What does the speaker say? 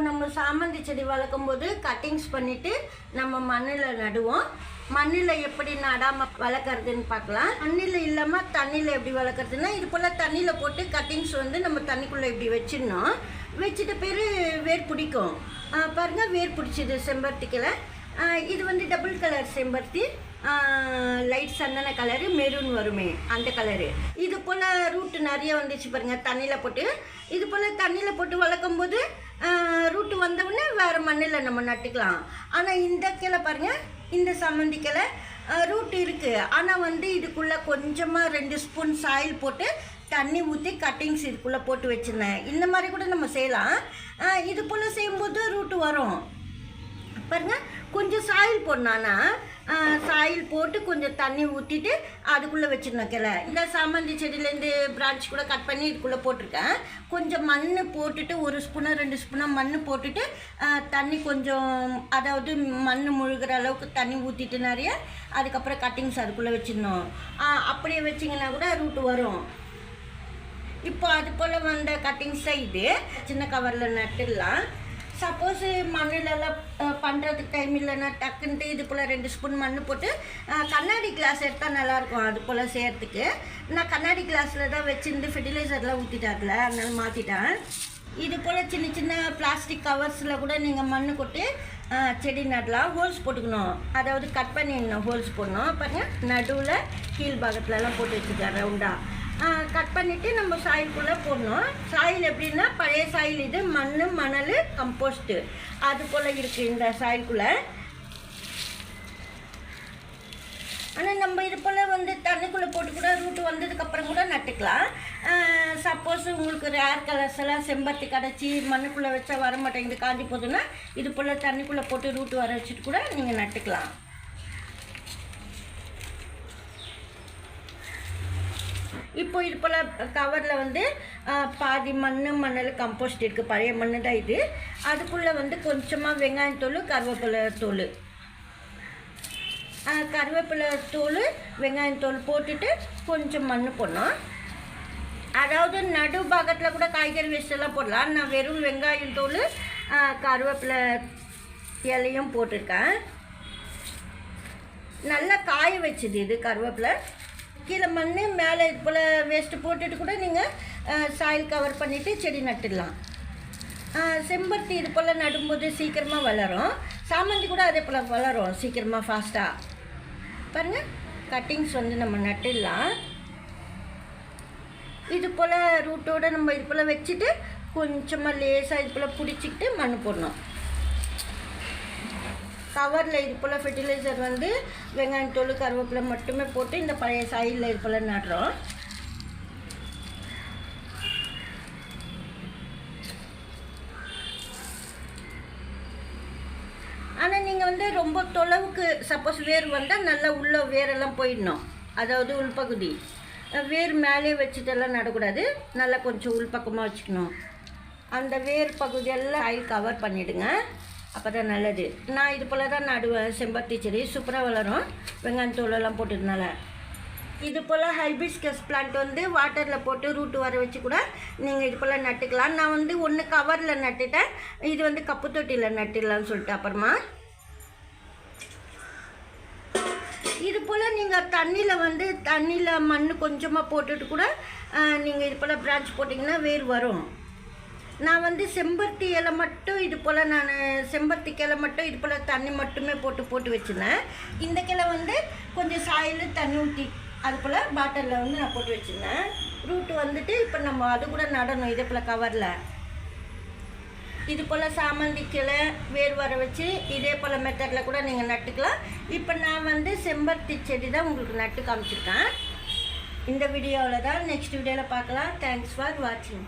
நம்ம சாமந்தி செடி வளர்க்கும் போது கட்டிங்ஸ் பண்ணிவிட்டு நம்ம மண்ணில் நடுவோம். மண்ணில் எப்படி நடாமல் வளர்க்குறதுன்னு பார்க்கலாம். மண்ணில் இல்லாமல் தண்ணியில் எப்படி வளர்க்குறதுன்னா, இது போல் தண்ணியில் போட்டு கட்டிங்ஸ் வந்து நம்ம தண்ணிக்குள்ளே இப்படி வச்சிடணும். வச்சுட்டு பேர் வேர் பிடிக்கும். பாருங்கள், வேர் பிடிச்சிது செம்பருத்திக்கில். இது வந்து டபுள் கலர் செம்பருத்தி, லைட் சந்தன கலரு, மெரூன் வருமே அந்த கலரு. இது போல் ரூட்டு நிறைய வந்துச்சு பாருங்கள் தண்ணியில் போட்டு. இது போல் தண்ணியில் போட்டு வளர்க்கும் போது ரூட்டு வந்தவுடனே வேறு மண்ணில் நம்ம நட்டுக்கலாம். ஆனால் இந்த கிளை பாருங்கள், இந்த சம்மந்தி கிளை ரூட் இருக்குது. ஆனால் வந்து இதுக்குள்ளே கொஞ்சமாக 2 ஸ்பூன் சாயில் போட்டு தண்ணி ஊற்றி கட்டிங்ஸ் இதுக்குள்ளே போட்டு வச்சுருந்தேன். இந்த மாதிரி கூட நம்ம செய்யலாம். இது போல் செய்யும்போது ரூட்டு வரும் பாருங்கள். கொஞ்சம் சாயில் போடணுன்னா சாயில் போட்டு கொஞ்சம் தண்ணி ஊற்றிட்டு அதுக்குள்ளே வச்சிடணும் கிளை. இந்த சாமந்தி செடியிலேருந்து பிரான்ச் கூட கட் பண்ணி இதுக்குள்ளே போட்டிருக்கேன். கொஞ்சம் மண் போட்டுட்டு 1 ஸ்பூனோ 2 ஸ்பூனோ மண் போட்டுட்டு தண்ணி கொஞ்சம், அதாவது மண் முழுகிற அளவுக்கு தண்ணி ஊற்றிட்டு நிறைய, அதுக்கப்புறம் கட்டிங்ஸ் அதுக்குள்ளே வச்சிடணும். அப்படியே வச்சிங்கன்னா கூட ரூட்டு வரும். இப்போ அது போல் வந்த கட்டிங்ஸ் தான் இது. சின்ன கவரில் நட்டுடலாம். சப்போஸ் மண்ணிலெல்லாம் பண்ணுறதுக்கு டைம் இல்லைன்னா டக்குன்ட்டு இது போல் 2 ஸ்பூன் மண் போட்டு கண்ணாடி கிளாஸ் எடுத்தால் நல்லாயிருக்கும். அது போல் செய்கிறதுக்கு நான் கண்ணாடி கிளாஸில் தான் வச்சுருந்து ஃபெர்டிலைசர்லாம் ஊற்றிட்டார்ல, அதனால மாற்றிட்டேன். இது போல் சின்ன சின்ன பிளாஸ்டிக் கவர்ஸில் கூட நீங்கள் மண் கொட்டு செடி நடலாம். ஹோல்ஸ் போட்டுக்கணும், அதாவது கட் பண்ணிடணும், ஹோல்ஸ் போடணும். பாருங்கள், நடுவில் கீழ் பாகத்துலலாம் போட்டு வச்சுக்கலாம் ரவுண்டாக. கட் பண்ணிவிட்டு நம்ம சாயிலுக்குள்ளே போடணும். சாயில் எப்படின்னா பழைய சாயில், இது மண், மணல், கம்போஸ்ட்டு அது போல் இருக்குது இந்த சாயிலுக்குள்ளே. ஆனால் நம்ம இது போல் வந்து தண்ணிக்குள்ளே போட்டு கூட ரூட்டு வந்ததுக்கப்புறம் கூட நட்டுக்கலாம். சப்போஸ் உங்களுக்கு ரேர் கலர்ஸ் எல்லாம் செம்பருத்தி கிடச்சி மண்ணுக்குள்ளே வச்சா வர மாட்டேங்குது, காஞ்சி போதுன்னா இது போல் தண்ணிக்குள்ளே போட்டு ரூட்டு வர வச்சுட்டு கூட நீங்கள் நட்டுக்கலாம். இப்போ இது போல் கவரில் வந்து பாதி மண், மணல், கம்போஸ்ட் இருக்குது. பழைய மண் தான் இது. அதுக்குள்ளே வந்து கொஞ்சமாக வெங்காயத்தூள், கருவேப்பிலை தூள், கருவேப்பிலை தூள், வெங்காயத்தூள் போட்டுட்டு கொஞ்சம் மண் போடணும். அதாவது நடு பாகத்தில் கூட காய்கறி வேஸ்டெல்லாம் போடலாம். நான் வெறும் வெங்காயம் தூள், கருவேப்பிலை இலையும் போட்டிருக்கேன். நல்லா காய வச்சுது இது கருவேப்பிலை. கீழே மண், மேலே இது போல் வேஸ்ட்டு போட்டுட்டு கூட நீங்கள் சாயில் கவர் பண்ணிவிட்டு செடி நட்டுடலாம். செம்பருத்தி இது போல் நடும்போது சீக்கிரமாக வளரும். சாமந்தி கூட அதே போல் வளரும் சீக்கிரமாக, ஃபாஸ்ட்டாக. பாருங்கள், கட்டிங்ஸ் வந்து நம்ம நட்டுடலாம். இது போல் ரூட்டோடு நம்ம இது போல் வச்சுட்டு கொஞ்சமாக லேசாக இது போல் பிடிச்சிக்கிட்டு மண் போடணும். கவரில் இது போல் ஃபெர்டிலைசர் வந்து வெங்காயத்தூள், கருவேப்பிலை மட்டுமே போட்டு இந்த பழைய சாயிலில் இது போல் நடுறோம். ஆனால் நீங்கள் வந்து ரொம்ப தொலைவுக்கு சப்போஸ் வேர் வந்தால் நல்லா உள்ளே வேரெல்லாம் போயிடணும். அதாவது உள்பகுதி வேர் மேலே வச்சுட்டெல்லாம் நடக்கூடாது. நல்லா கொஞ்சம் உள்பக்கமாக வச்சுக்கணும். அந்த வேர் பகுதியெல்லாம் ஆயில் கவர் பண்ணிவிடுங்க, அப்போ தான் நல்லது. நான் இது போல் தான் நடுவேன். செம்பருத்தி செடி சூப்பராக வளரும் வெங்காயத்தூளெல்லாம் போட்டதுனால. இது போல் ஹைபிஸ்கஸ் பிளான்ட் வந்து வாட்டரில் போட்டு ரூட்டு வர வச்சு கூட நீங்கள் இது போல் நட்டுக்கலாம். நான் வந்து ஒன்று கவரில் நட்டுட்டேன், இது வந்து கப்பு தொட்டியில் நட்டுடலான்னு சொல்லிட்டு. அப்புறமா இது போல் நீங்கள் தண்ணியில் மண் கொஞ்சமாக போட்டுட்டு கூட நீங்கள் இது போல் பிரான்ச் போட்டிங்கன்னா வேர் வரும். நான் வந்து செம்பருத்தி இலை மட்டும் இது போல் செம்பருத்தி கிளை மட்டும் இது போல் தண்ணி மட்டுமே போட்டு வச்சுருந்தேன். இந்த கிளை வந்து கொஞ்சம் சாயில் தண்ணி ஊற்றி அது போல் பாட்டிலில் வந்து நான் போட்டு வச்சுருந்தேன். ரூட்டு வந்துட்டு இப்போ நம்ம அது கூட நடணும். இதே போல் கவரில் இது போல் சாமந்தி கிளை வேர் வர வச்சு இதே போல் மெத்தடில் கூட நீங்கள் நட்டுக்கலாம். இப்போ நான் வந்து செம்பருத்தி செடி தான் உங்களுக்கு நட்டு காமிச்சிருக்கேன். இந்த வீடியோவில் தான். நெக்ஸ்ட் வீடியோவில் பார்க்கலாம். தேங்க்ஸ் ஃபார் வாட்சிங்.